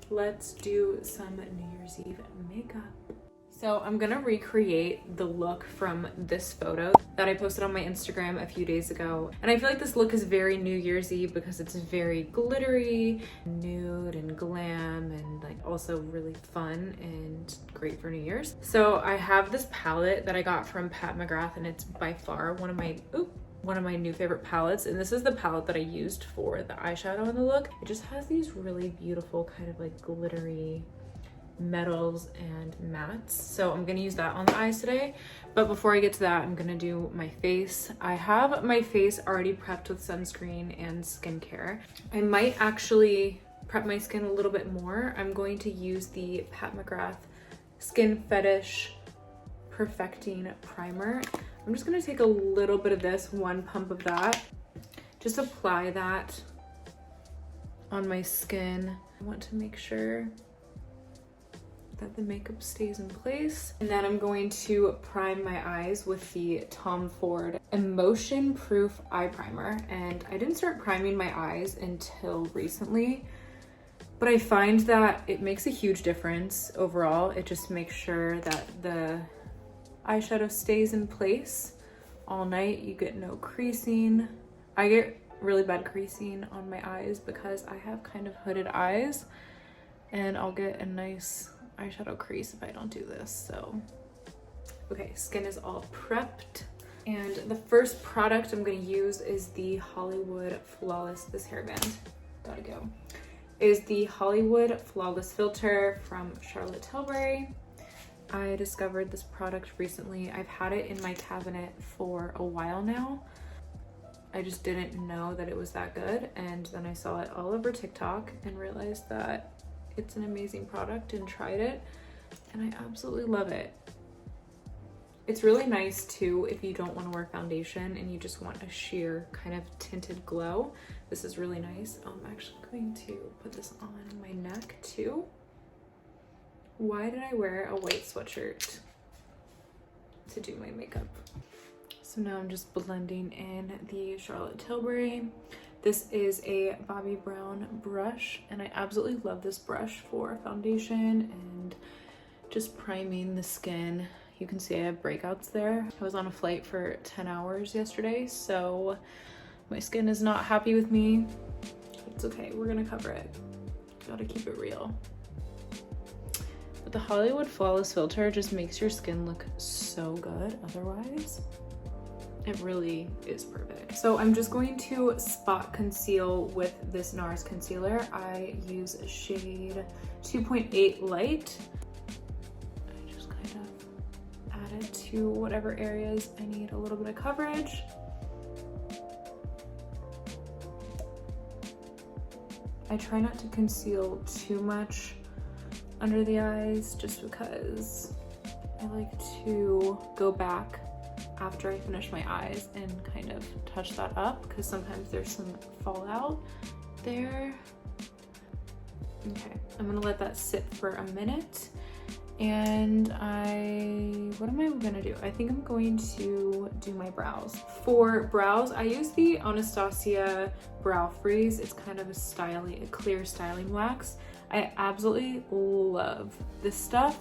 let's do some New Year's Eve makeup. So I'm gonna recreate the look from this photo that I posted on my Instagram a few days ago. And I feel like this look is very New Year's Eve because it's very glittery, nude and glam, and like also really fun and great for New Year's. So I have this palette that I got from Pat McGrath, and it's by far one of my new favorite palettes. And this is the palette that I used for the eyeshadow in the look. It just has these really beautiful kind of like glittery metals and mattes, so I'm gonna use that on the eyes today. But before I get to that, I'm gonna do my face. I have my face already prepped with sunscreen and skincare. I might actually prep my skin a little bit more. I'm going to use the Pat McGrath Skin Fetish Perfecting Primer. I'm just gonna take a little bit of this, one pump of that, just apply that on my skin. I want to make sure that the makeup stays in place. And then I'm going to prime my eyes with the Tom Ford Emotion Proof Eye Primer. And I didn't start priming my eyes until recently, but I find that it makes a huge difference overall. It just makes sure that the eyeshadow stays in place all night. You get no creasing. I get really bad creasing on my eyes because I have kind of hooded eyes, and I'll get a nice eyeshadow crease if I don't do this. So okay, skin is all prepped, and the first product I'm going to use is the Hollywood Flawless, this hairband, gotta go, is the Hollywood Flawless filter from Charlotte Tilbury. I discovered this product recently. I've had it in my cabinet for a while now. I just didn't know that it was that good, and then I saw it all over TikTok and realized that it's an amazing product and tried it, and I absolutely love it. It's really nice too if you don't want to wear foundation and you just want a sheer kind of tinted glow. This is really nice. I'm actually going to put this on my neck too. Why did I wear a white sweatshirt to do my makeup? So now I'm just blending in the Charlotte Tilbury. This is a Bobbi Brown brush, and I absolutely love this brush for foundation and just priming the skin. You can see I have breakouts there. I was on a flight for 10 hours yesterday, so my skin is not happy with me. It's okay, we're gonna cover it. Gotta keep it real. But the Hollywood Flawless filter just makes your skin look so good otherwise. It really is perfect. So I'm just going to spot conceal with this NARS concealer. I use shade 2.8 light. I just kind of add it to whatever areas I need a little bit of coverage. I try not to conceal too much under the eyes just because I like to go back after I finish my eyes and kind of touch that up because sometimes there's some fallout there. Okay, I'm gonna let that sit for a minute, and what am I gonna do? I think I'm going to do my brows. For brows, I use the Anastasia Brow Freeze. It's kind of a clear styling wax. I absolutely love this stuff.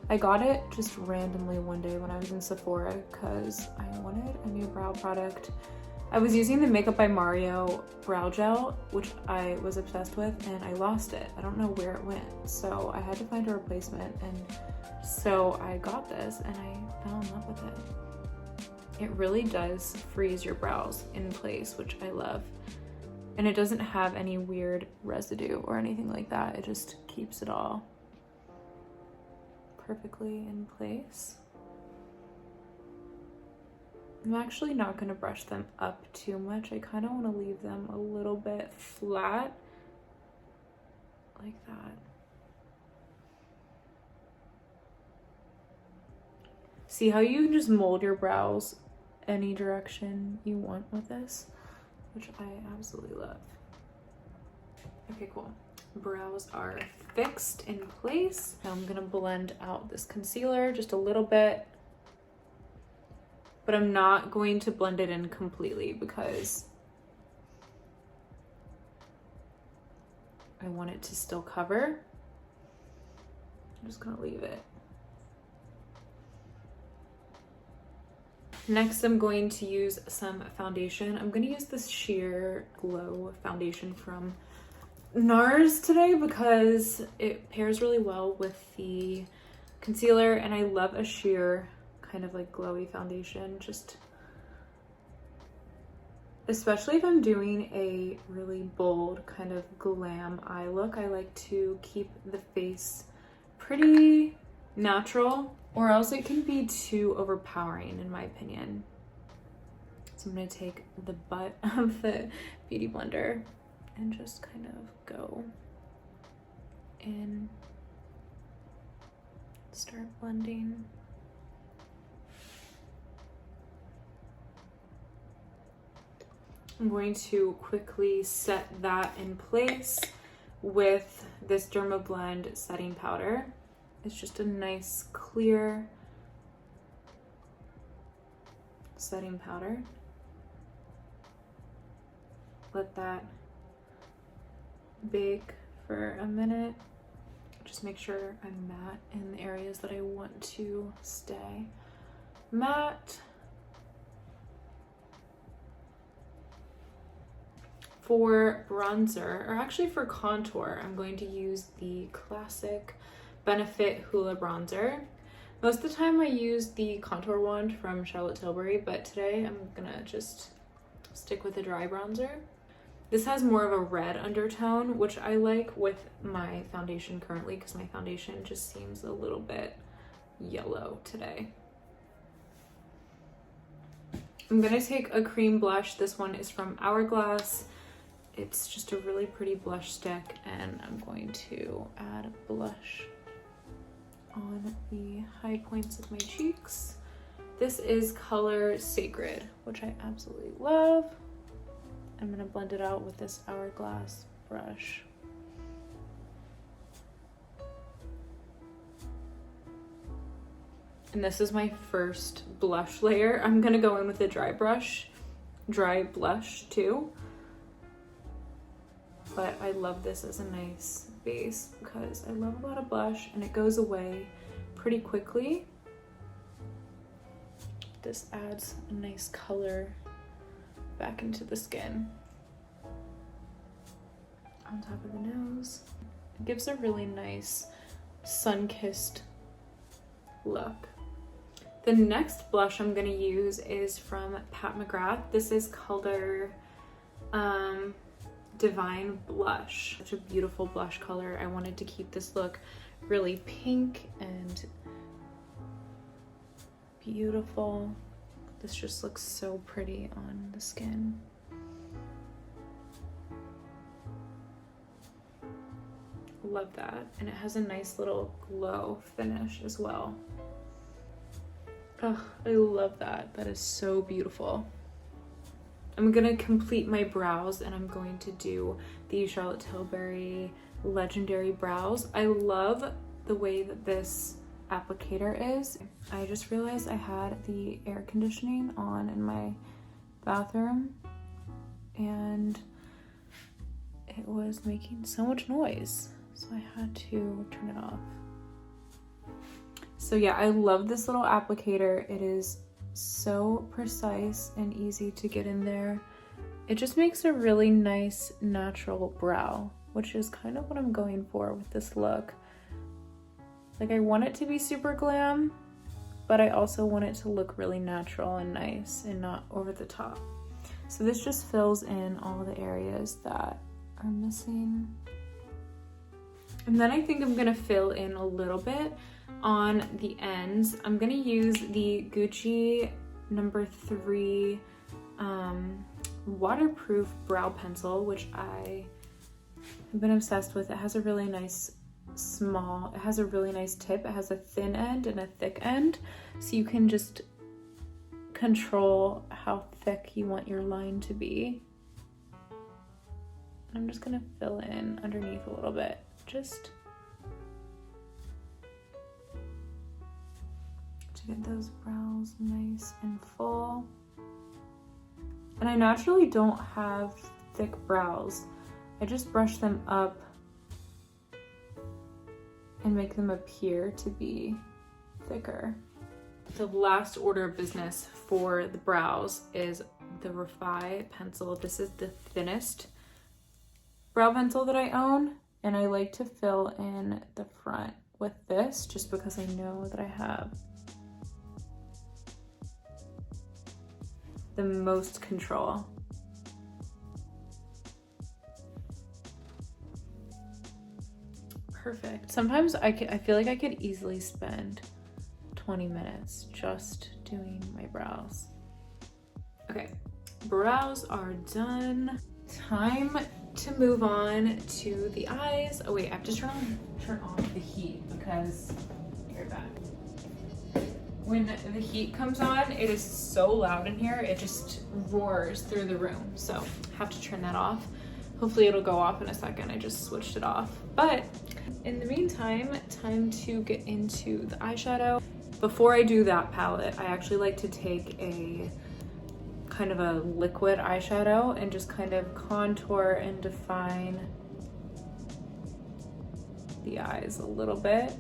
I got it just randomly one day when I was in Sephora because I wanted a new brow product. I was using the Makeup by Mario brow gel, which I was obsessed with, and I lost it. I don't know where it went, so I had to find a replacement, and so I got this and I fell in love with it. It really does freeze your brows in place, which I love. And it doesn't have any weird residue or anything like that. It just keeps it all perfectly in place. I'm actually not going to brush them up too much. I kind of want to leave them a little bit flat like that. See how you can just mold your brows any direction you want with this, which I absolutely love. Okay, cool. Brows are fixed in place. Now I'm gonna blend out this concealer just a little bit, but I'm not going to blend it in completely because I want it to still cover. I'm just gonna leave it. Next, I'm going to use some foundation. I'm gonna use this Sheer Glow foundation from NARS today because it pairs really well with the concealer, and I love a sheer kind of like glowy foundation, just especially if I'm doing a really bold kind of glam eye look. I like to keep the face pretty natural, or else it can be too overpowering in my opinion. So I'm gonna take the butt of the Beauty Blender and just kind of go in, start blending. I'm going to quickly set that in place with this Derma Blend setting powder. It's just a nice clear setting powder. Let that bake for a minute. Just make sure I'm matte in the areas that I want to stay matte. For bronzer, or actually for contour, I'm going to use the classic Benefit Hoola bronzer. Most of the time I use the contour wand from Charlotte Tilbury, but today I'm gonna just stick with a dry bronzer. This has more of a red undertone, which I like with my foundation currently because my foundation just seems a little bit yellow today. I'm gonna take a cream blush. This one is from Hourglass. It's just a really pretty blush stick, and I'm going to add blush on the high points of my cheeks. This is color Sacred, which I absolutely love. I'm gonna blend it out with this Hourglass brush. And this is my first blush layer. I'm gonna go in with a dry blush too. But I love this as a nice base because I love a lot of blush and it goes away pretty quickly. This adds a nice color back into the skin. On top of the nose. It gives a really nice sun-kissed look. The next blush I'm gonna use is from Pat McGrath. This is color Divine Blush. Such a beautiful blush color. I wanted to keep this look really pink and beautiful. This just looks so pretty on the skin. Love that. And it has a nice little glow finish as well. Oh, I love that. That is so beautiful. I'm gonna complete my brows and I'm going to do the Charlotte Tilbury Legendary Brows. I love the way that this applicator is. I just realized I had the air conditioning on in my bathroom and it was making so much noise, so I had to turn it off. So yeah, I love this little applicator. It is so precise and easy to get in there. It just makes a really nice natural brow, which is kind of what I'm going for with this look. Like, I want it to be super glam, but I also want it to look really natural and nice and not over the top. So this just fills in all the areas that are missing. And then I think I'm gonna fill in a little bit on the ends. I'm gonna use the Gucci number 3 waterproof brow pencil, which I have been obsessed with. It has a really nice it has a really nice tip. It has a thin end and a thick end, so you can just control how thick you want your line to be. I'm just gonna fill in underneath a little bit, just to get those brows nice and full. And I naturally don't have thick brows. I just brush them up and make them appear to be thicker. The last order of business for the brows is the REFY pencil. This is the thinnest brow pencil that I own, and I like to fill in the front with this just because I know that I have the most control. Perfect. Sometimes I feel like I could easily spend 20 minutes just doing my brows. Okay, brows are done. Time to move on to the eyes. Oh wait, I have to turn on the heat because you're back. When the heat comes on, it is so loud in here, it just roars through the room. So I have to turn that off. Hopefully it'll go off in a second. I just switched it off. But in the meantime, time to get into the eyeshadow. Before I do that palette, I actually like to take a kind of a liquid eyeshadow and just kind of contour and define the eyes a little bit.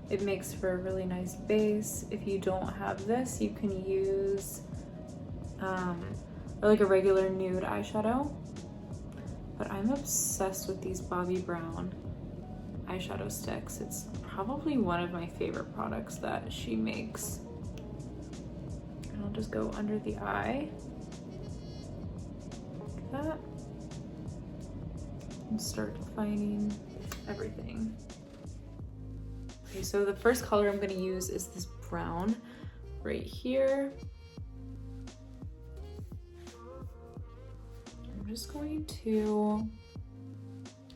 It makes for a really nice base. If you don't have this, you can use or like a regular nude eyeshadow. But I'm obsessed with these Bobbi Brown eyeshadow sticks. It's probably one of my favorite products that she makes. And I'll just go under the eye, like that, and start defining everything. Okay, so the first color I'm gonna use is this brown right here. I'm just going to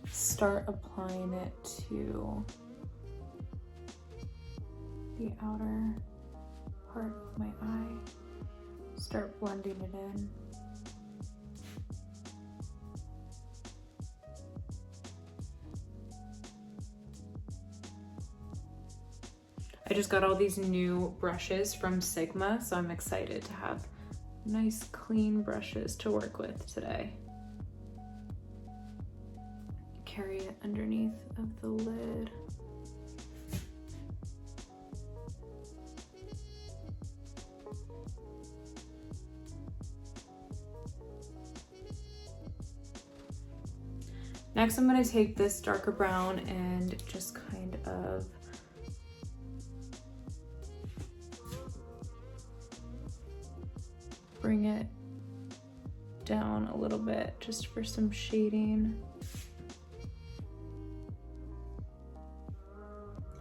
start applying it to the outer part of my eye. Start blending it in. I just got all these new brushes from Sigma, so I'm excited to have nice clean brushes to work with today. Carry it underneath of the lid. Next, I'm going to take this darker brown and just kind of bring it down a little bit just for some shading.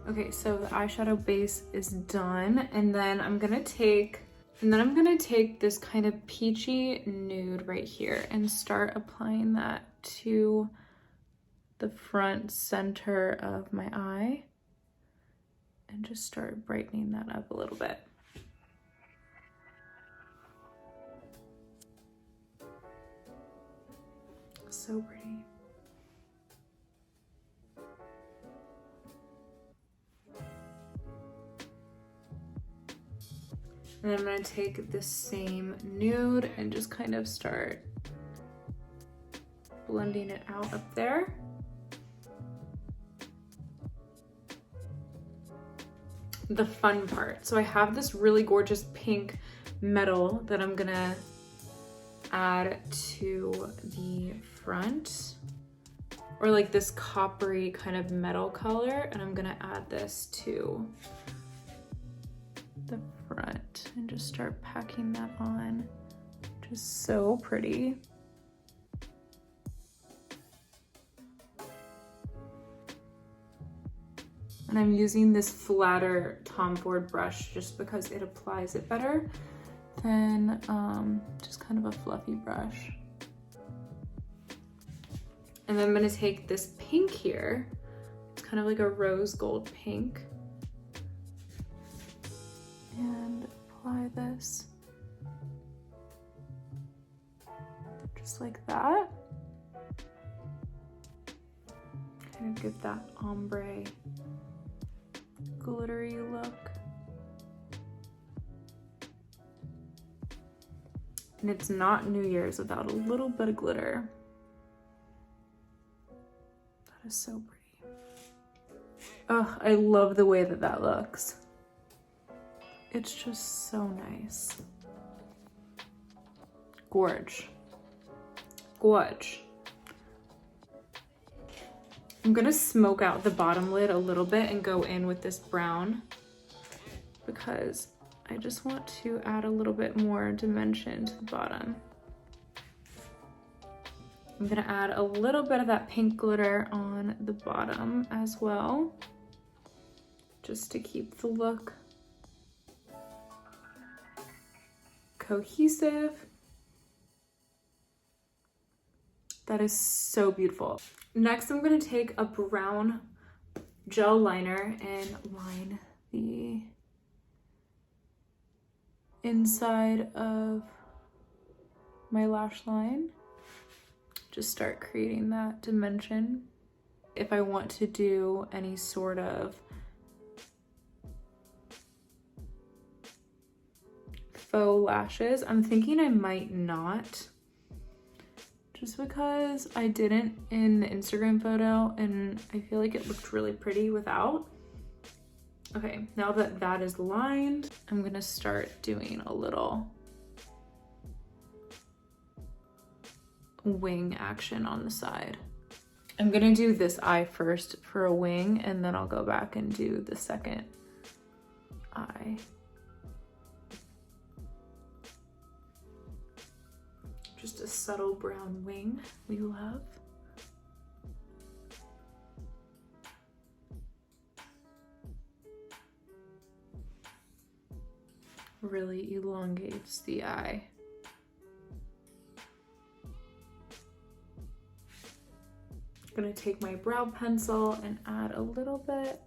Okay, so the eyeshadow base is done, and then I'm gonna take this kind of peachy nude right here and start applying that to the front center of my eye and just start brightening that up a little bit. So pretty. And then I'm gonna take this same nude and just kind of start blending it out up there. The fun part. So I have this really gorgeous pink metal that I'm gonna add to the front, or like this coppery kind of metal color, and I'm gonna add this to the front and just start packing that on. Just so pretty. And I'm using this flatter Tom Ford brush just because it applies it better than just kind of a fluffy brush. And then I'm gonna take this pink here. It's kind of like a rose gold pink. And apply this just like that. Kind of give that ombre glittery look. And it's not New Year's without a little bit of glitter. That is so pretty. Oh, I love the way that that looks. It's just so nice. Gorge. Gorge. I'm gonna smoke out the bottom lid a little bit and go in with this brown because I just want to add a little bit more dimension to the bottom. I'm gonna add a little bit of that pink glitter on the bottom as well, just to keep the look cohesive. That is so beautiful. Next, I'm gonna take a brown gel liner and line the inside of my lash line. Just start creating that dimension. If I want to do any sort of faux lashes, I'm thinking I might not, just because I didn't in the Instagram photo and I feel like it looked really pretty without. Okay, now that that is lined, I'm gonna start doing a little wing action on the side. I'm gonna do this eye first for a wing, and then I'll go back and do the second eye. Just a subtle brown wing we love. Really elongates the eye. I'm gonna take my brow pencil and add a little bit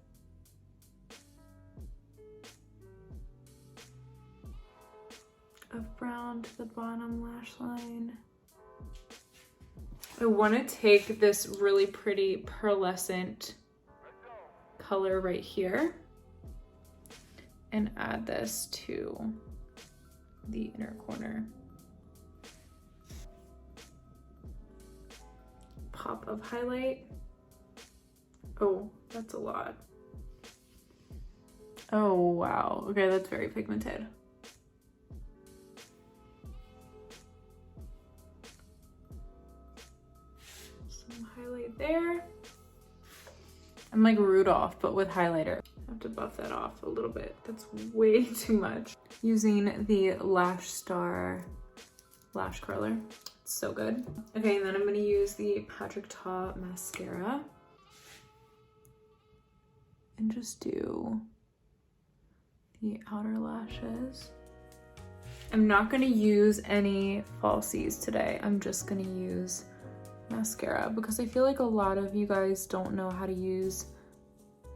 of brown to the bottom lash line. I want to take this really pretty pearlescent color right here and add this to the inner corner. Pop of highlight. Oh, that's a lot. Oh, wow. Okay, that's very pigmented. Some highlight there. I'm like Rudolph, but with highlighter. I have to buff that off a little bit. That's way too much. Using the Lash Star lash curler. It's so good. Okay, and then I'm gonna use the Patrick Ta mascara and just do the outer lashes. I'm not gonna use any falsies today. I'm just gonna use mascara because I feel like a lot of you guys don't know how to use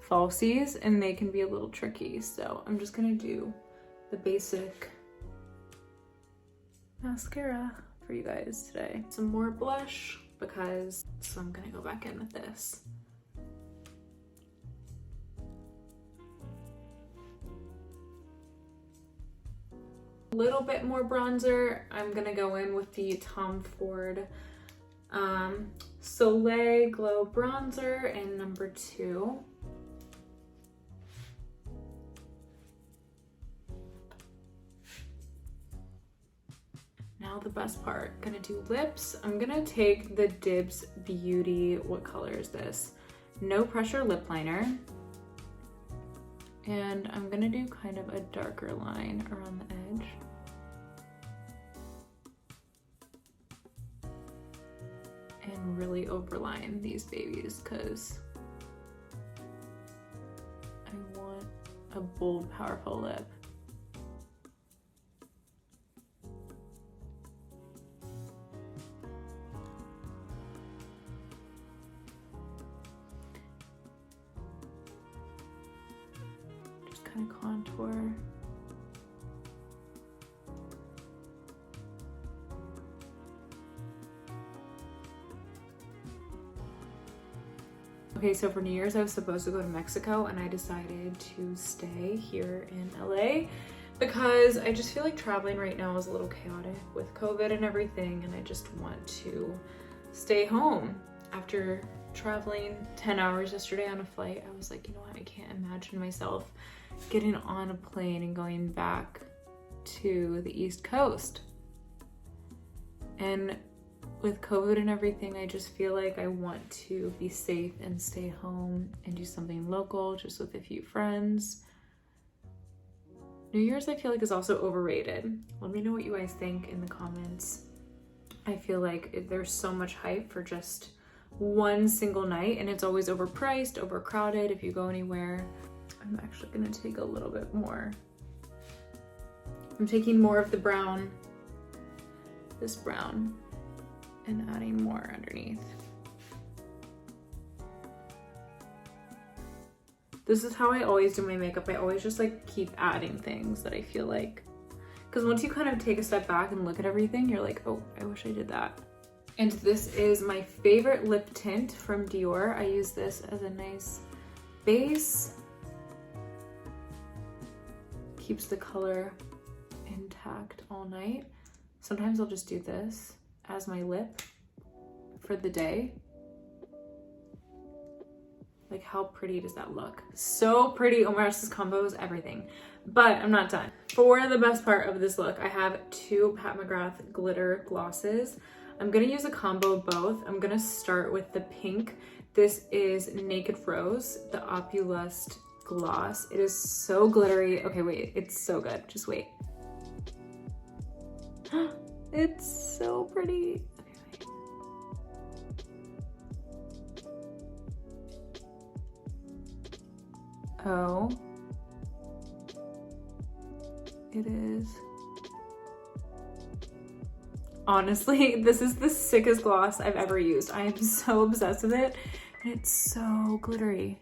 falsies and they can be a little tricky. So I'm just gonna do the basic mascara for you guys today. Some more blush because, so I'm gonna go back in with this. A little bit more bronzer. I'm gonna go in with the Tom Ford Soleil Glow Bronzer in number 2. Now the best part, gonna do lips. I'm gonna take the DIBS Beauty, what color is this? No Pressure Lip Liner. And I'm gonna do kind of a darker line around the edge. And really overline these babies because I want a bold, powerful lip. Just kind of contour. Okay, so for New Year's, I was supposed to go to Mexico and I decided to stay here in LA because I just feel like traveling right now is a little chaotic with COVID and everything, and I just want to stay home after traveling 10 hours yesterday on a flight, I was like, you know what, I can't imagine myself getting on a plane and going back to the East Coast. And with COVID and everything, I just feel like I want to be safe and stay home and do something local, just with a few friends. New Year's, I feel like, is also overrated. Let me know what you guys think in the comments. I feel like there's so much hype for just one single night, and it's always overpriced, overcrowded if you go anywhere. I'm actually gonna take a little bit more. I'm taking more of the brown, this brown, and adding more underneath. This is how I always do my makeup. I always just like keep adding things that I feel like, because once you kind of take a step back and look at everything, you're like, oh, I wish I did that. And this is my favorite lip tint from Dior. I use this as a nice base. Keeps the color intact all night. Sometimes I'll just do this as my lip for the day. Like, how pretty does that look? So pretty. Oh my gosh, this combo is everything. But I'm not done. For the best part of this look, I have two Pat McGrath glitter glosses. I'm gonna use a combo of both. I'm gonna start with the pink. This is Naked Rose, the Opulust gloss. It is so glittery. Okay, wait, it's so good. Just wait. It's so pretty. Okay, wait. Oh. It is. Honestly, this is the sickest gloss I've ever used. I am so obsessed with it, and it's so glittery.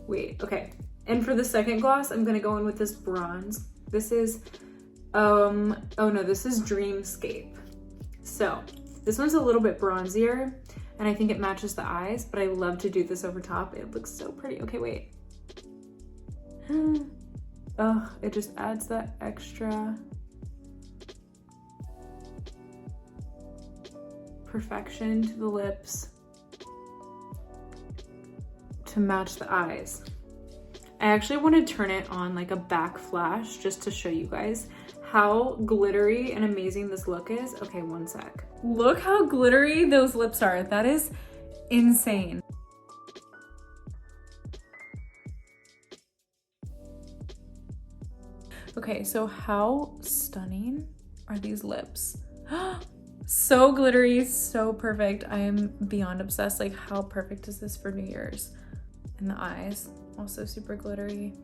Wait, okay. And for the second gloss, I'm gonna go in with this bronze. This is, oh no, this is Dreamscape. So this one's a little bit bronzier, and I think it matches the eyes, but I love to do this over top. It looks so pretty. Okay, wait. Oh, it just adds that extra perfection to the lips to match the eyes. I actually want to turn it on like a back flash just to show you guys how glittery and amazing this look is. Okay, one sec. Look how glittery those lips are. That is insane. Okay, so how stunning are these lips? So glittery, so perfect. I am beyond obsessed. Like, how perfect is this for New Year's? And the eyes, also super glittery.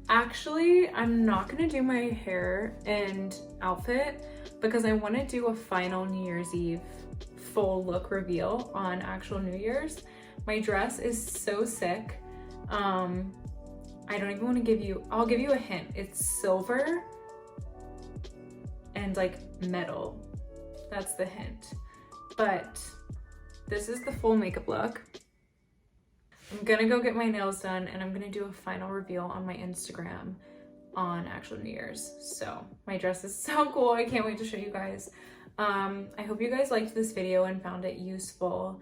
Actually, I'm not gonna do my hair and outfit because I want to do a final New Year's Eve full look reveal on actual New Year's. My dress is so sick. I don't even want to give you, I'll give you a hint. It's silver and like metal. That's the hint. But this is the full makeup look. I'm gonna go get my nails done and I'm gonna do a final reveal on my Instagram on actual New Year's. So my dress is so cool. I can't wait to show you guys. I hope you guys liked this video and found it useful,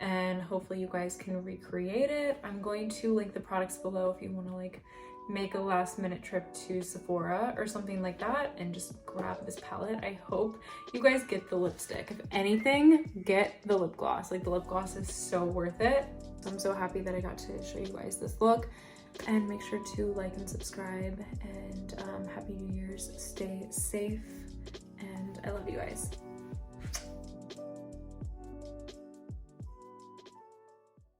and hopefully you guys can recreate it. I'm going to link the products below if you want to like make a last minute trip to Sephora or something like that and just grab this palette. I hope you guys get the lipstick. If anything, get the lip gloss. Like, the lip gloss is so worth it. I'm so happy that I got to show you guys this look, and make sure to like and subscribe, and Happy New Year's. Stay safe, and I love you guys.